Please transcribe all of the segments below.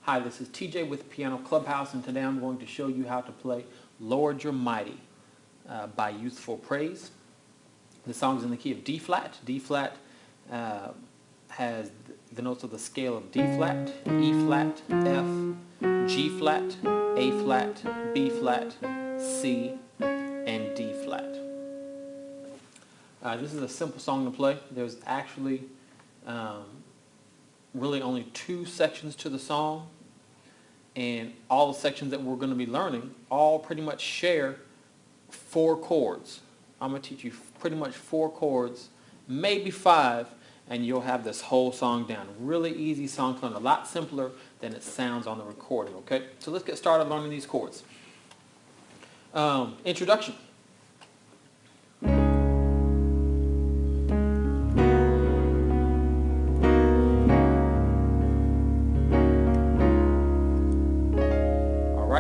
Hi, this is TJ with Piano Clubhouse, and today I'm going to show you how to play Lord You're Mighty by Youthful Praise. The song is in the key of D flat. D flat has the notes of the scale of D flat, E flat, F, G flat, A flat, B flat, C, and D flat. This is a simple song to play. There's actually really only two sections to the song, and all the sections that we're going to be learning all pretty much share four chords. I'm going to teach you pretty much four chords, maybe five, and you'll have this whole song down. Really easy song to learn, a lot simpler than it sounds on the recording, okay? So let's get started learning these chords. Introduction.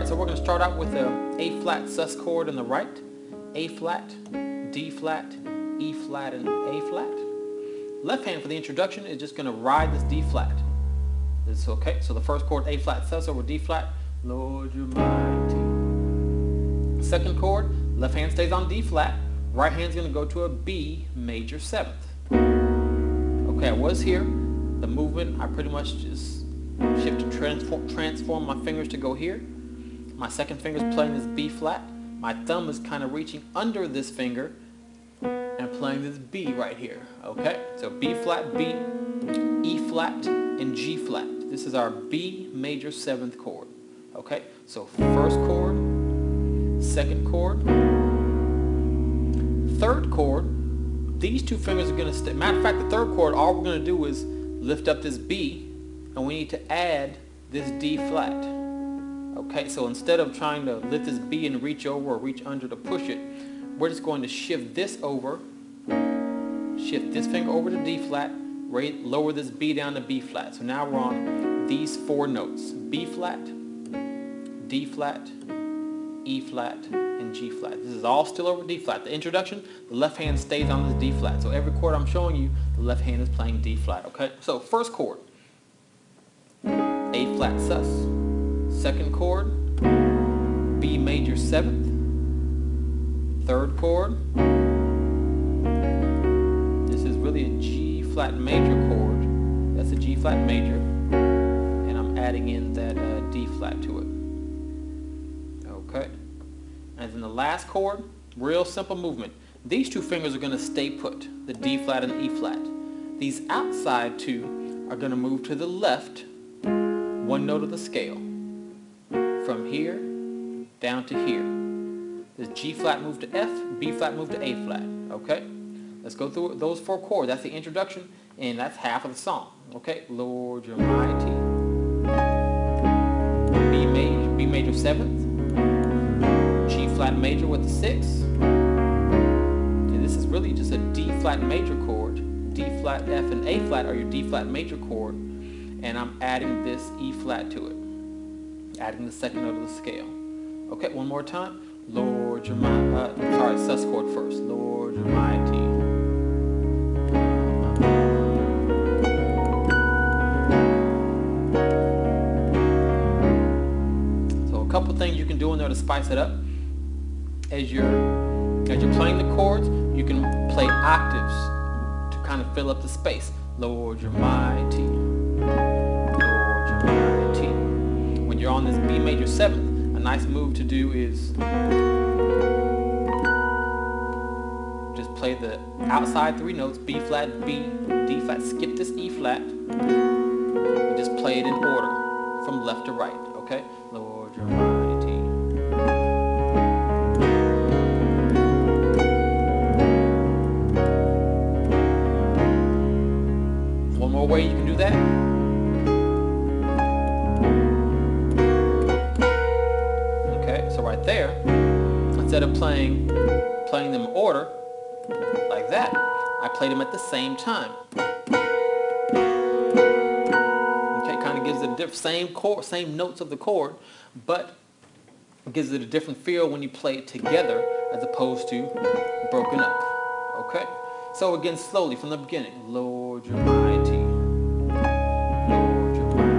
So we're going to start out with the A flat sus chord on the right, A flat, D flat, E flat, and A flat. Left hand for the introduction is just going to ride this D flat. It's okay. So the first chord, A flat sus over D flat, Lord You're Mighty. Second chord, left hand stays on D flat, right hand's going to go to a B major seventh. Okay, I was here. The movement, I pretty much just shift to transform my fingers to go here. My second finger is playing this B flat. My thumb is kind of reaching under this finger and playing this B right here. Okay? So B flat, B, E flat, and G flat. This is our B major seventh chord. Okay? So first chord, second chord, third chord. These two fingers are going to stay. Matter of fact, the third chord, all we're going to do is lift up this B, and we need to add this D flat. Okay, so instead of trying to lift this B and reach over or reach under to push it, we're just going to shift this over, shift this finger over to D flat, lower this B down to B flat. So now we're on these four notes: B flat, D flat, E flat, and G flat. This is all still over D flat. The introduction, the left hand stays on this D flat. So every chord I'm showing you, the left hand is playing D flat. Okay, so first chord, A flat sus. Second chord, B major seventh. Third chord, this is really a G flat major chord. That's a G flat major, and I'm adding in that D flat to it. Okay, and then the last chord, real simple movement. These two fingers are going to stay put, the D flat and the E flat. These outside two are going to move to the left, one note of the scale. From here down to here. This G flat move to F, B flat move to A flat. Okay? Let's go through those four chords. That's the introduction, and that's half of the song. Okay? Lord You're Mighty. B major seventh. G flat major with the sixth. And this is really just a D flat major chord. D flat, F, and A flat are your D flat major chord, and I'm adding this E flat to it. Adding the second note of the scale. Okay, one more time. Lord You're Mighty. Sus chord first. Lord You're Mighty. So a couple things you can do in there to spice it up. As you're playing the chords, you can play octaves to kind of fill up the space. Lord You're Mighty. When you're on this B major seventh, a nice move to do is just play the outside three notes, B flat, B, D flat, skip this E flat, and just play it in order from left to right, okay? Lord You're Mighty. One more way you can do that. So right there, instead of playing them in order like that, I play them at the same time. Okay, kind of gives it a same chord, same notes of the chord, but it gives it a different feel when you play it together as opposed to broken up. Okay, so again, slowly from the beginning. Lord You're Mighty. Lord You're Mighty.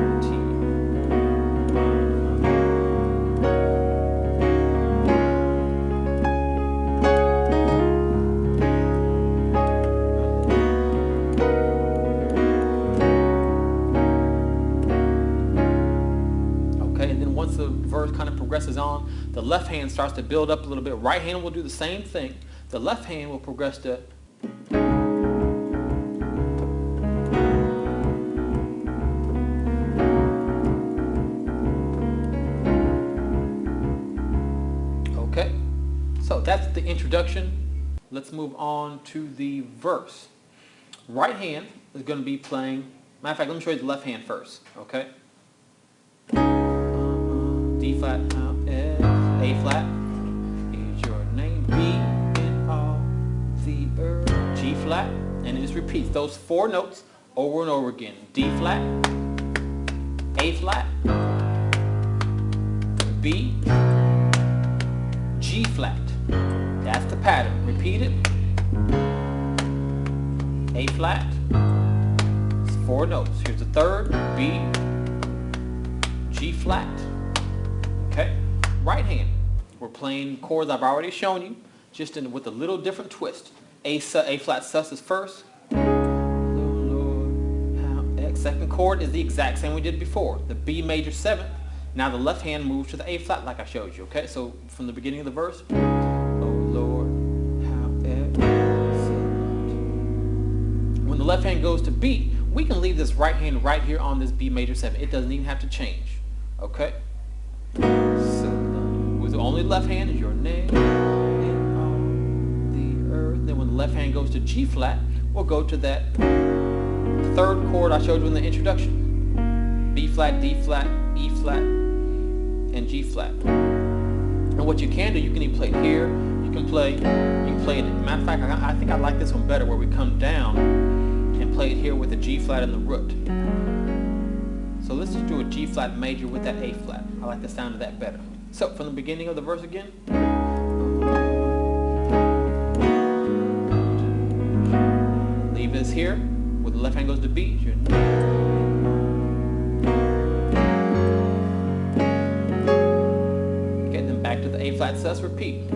verse kind of progresses on, the left hand starts to build up a little bit. Right hand will do the same thing. The left hand will progress to okay. So that's the introduction. Let's move on to the verse. Right hand is going to be playing. Matter of fact, let me show you the left hand first. Okay. D flat, F, A flat is your name. B in all the earth. G flat, and it just repeats those 4 notes over and over again. D flat, A flat, B, G flat. That's the pattern. Repeat it. A flat. It's 4 notes. Here's the third. B, G flat. Okay. Right hand. We're playing chords I've already shown you, just with a little different twist. A flat sus is first. Second chord is the exact same we did before. The B major 7th. Now the left hand moves to the A flat like I showed you. Okay. So from the beginning of the verse. When the left hand goes to B, we can leave this right hand right here on this B major 7. It doesn't even have to change. Okay? So, with the only left hand is your name in all the earth. Then when the left hand goes to G flat, we'll go to that third chord I showed you in the introduction. B flat, D flat, E flat, and G flat. And what you can do, you can even play it here. You can play it. Matter of fact, I think I like this one better, where we come down and play it here with the G flat and the root. So let's just do a G flat major with that A flat. I like the sound of that better. So from the beginning of the verse again. Leave this here, where the left hand goes to B. Okay, then back to the A flat sus, repeat.